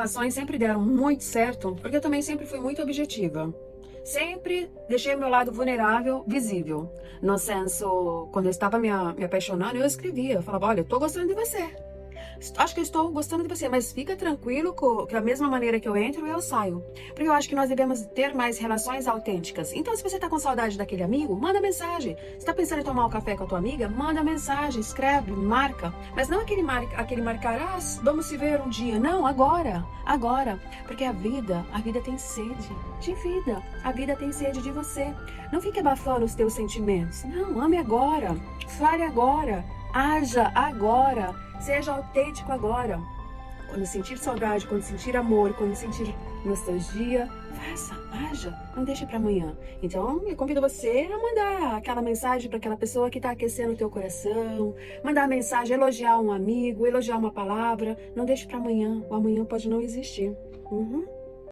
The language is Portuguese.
relações sempre deram muito certo, porque eu também sempre fui muito objetiva. Sempre deixei o meu lado vulnerável visível. No senso, quando eu estava me apaixonando, eu escrevia. Eu falava, olha, eu tô gostando de você. Acho que eu estou gostando de você, mas fica tranquilo que da mesma maneira que eu entro, eu saio. Porque eu acho que nós devemos ter mais relações autênticas. Então, se você tá com saudade daquele amigo, manda mensagem. Se tá pensando em tomar um café com a tua amiga, manda mensagem, escreve, marca. Mas não aquele marcar, vamos se ver um dia. Não, agora. Agora. Porque a vida tem sede de vida. A vida tem sede de você. Não fique abafando os teus sentimentos. Não, ame agora. Fale agora. Haja agora. Seja autêntico agora. Quando sentir saudade, quando sentir amor, quando sentir nostalgia, faça, haja, não deixe para amanhã. Então, eu convido você a mandar aquela mensagem para aquela pessoa que está aquecendo o teu coração, mandar mensagem, elogiar um amigo, elogiar uma palavra. Não deixe para amanhã, o amanhã pode não existir.